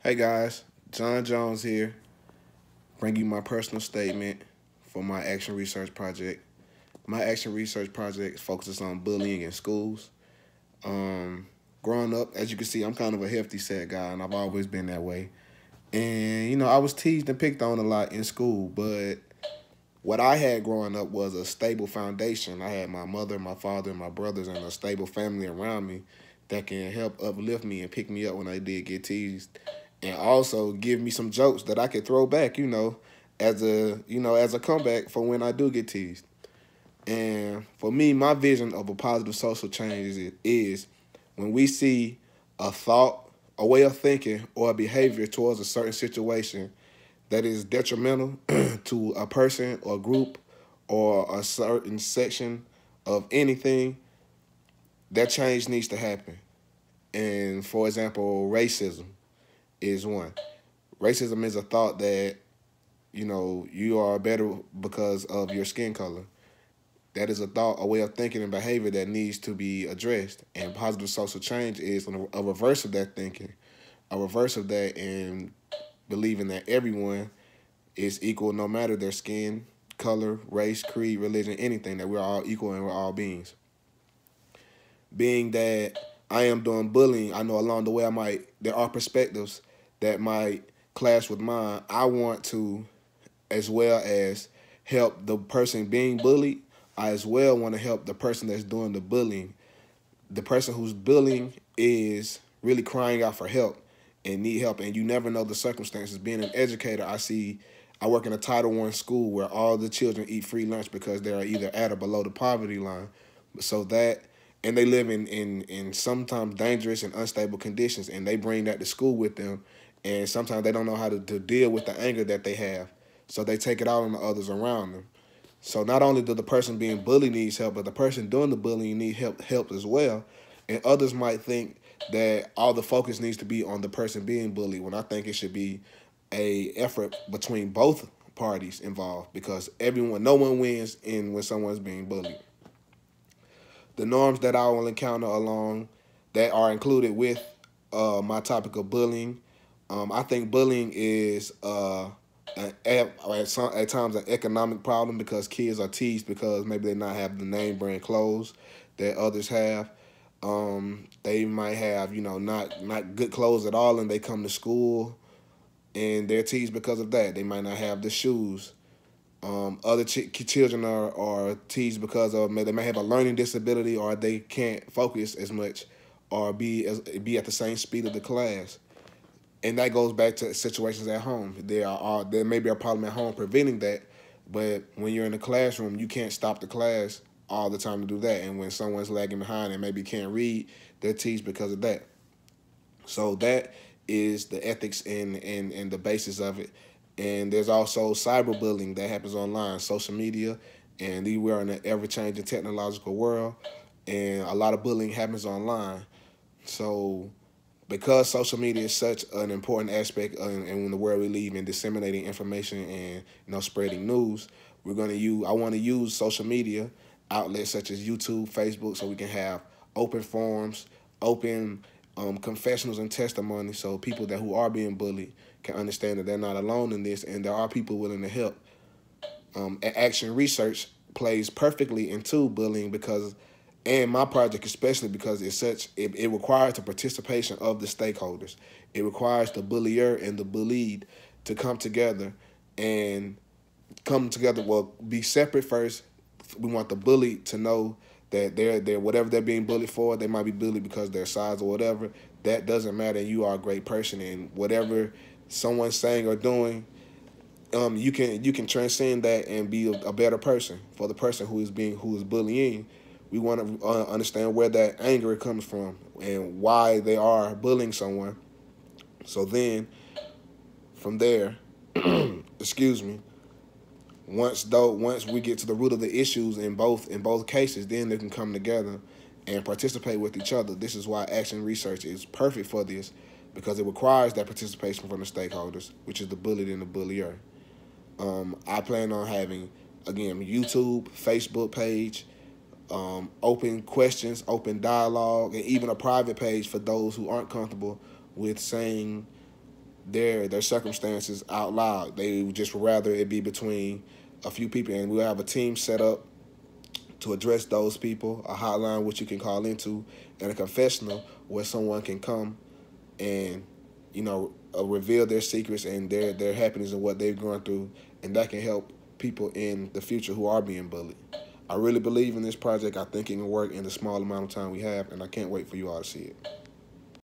Hey guys, John Jones here, bringing you my personal statement for my action research project. My action research project focuses on bullying in schools. Um, Growing up, as you can see, I'm kind of a hefty set guy, and I've always been that way. And I was teased and picked on a lot in school, but what I had growing up was a stable foundation. I had my mother, my father, and my brothers, and a stable family around me that can help uplift me and pick me up when I did get teased, and also give me some jokes that I could throw back, as a comeback for when I do get teased. And for me, my vision of a positive social change is when we see a thought, a way of thinking, or a behavior towards a certain situation that is detrimental to a person or group or a certain section of anything, that change needs to happen. And for example, racism is one. Racism is a thought that, you are better because of your skin color. That is a thought, a way of thinking and behavior that needs to be addressed. And positive social change is a reverse of that thinking, a reverse of that, and believing that everyone is equal no matter their skin, color, race, creed, religion, anything, that we're all equal and we're all beings. Being that I am doing bullying, I know along the way there are perspectives that might clash with mine. I want to, as well as help the person being bullied, I as well want to help the person that's doing the bullying. The person who's bullying is really crying out for help and need help, and you never know the circumstances. Being an educator, I work in a Title I school where all the children eat free lunch because they are either at or below the poverty line. So that, and they live in sometimes dangerous and unstable conditions, and they bring that to school with them, and sometimes they don't know how to deal with the anger that they have, so they take it out on the others around them. So not only do the person being bullied needs help, but the person doing the bullying need help as well. And others might think that all the focus needs to be on the person being bullied, when I think it should be a effort between both parties involved, because no one wins in when someone's being bullied. The norms that I will encounter along that are included with my topic of bullying, I think bullying is at times an economic problem, because kids are teased because maybe they not have the name brand clothes that others have. They might have, not good clothes at all, and they come to school and they're teased because of that. They might not have the shoes. Other children are teased because they may have a learning disability, or they can't focus as much, or be at the same speed of the class. And that goes back to situations at home. There may be a problem at home preventing that, but when you're in the classroom, you can't stop the class all the time to do that. And when someone's lagging behind and maybe can't read, they're teased because of that. So that is the ethics and the basis of it. And there's also cyberbullying that happens online, social media, and we are in an ever-changing technological world, and a lot of bullying happens online. So because social media is such an important aspect in the world we live in, disseminating information and spreading news, I want to use social media outlets such as YouTube, Facebook, so we can have open forums, open confessionals and testimonies, so people who are being bullied can understand that they're not alone in this, and there are people willing to help. Action research plays perfectly into bullying, and my project especially, because it requires the participation of the stakeholders. It requires the bullier and the bullied to come together, well, be separate first. We want the bullied to know that they're whatever they're being bullied for. They might be bullied because their size or whatever. That doesn't matter. You are a great person, and whatever someone's saying or doing, you can transcend that and be a better person for the person who is bullying. We want to understand where that anger comes from and why they are bullying someone. So then, from there, excuse me, once we get to the root of the issues in both cases, then they can come together and participate with each other. This is why action research is perfect for this, because it requires that participation from the stakeholders, which is the bullied and the bullier. I plan on having, again, YouTube, Facebook page, open questions, open dialogue, and even a private page for those who aren't comfortable with saying their circumstances out loud. They would just rather it be between a few people, and we'll have a team set up to address those people, a hotline which you can call into, and a confessional where someone can come and, you know, reveal their secrets and their happiness and what they've gone through, and that can help people in the future who are being bullied. I really believe in this project. I think it can work in the small amount of time we have, and I can't wait for you all to see it.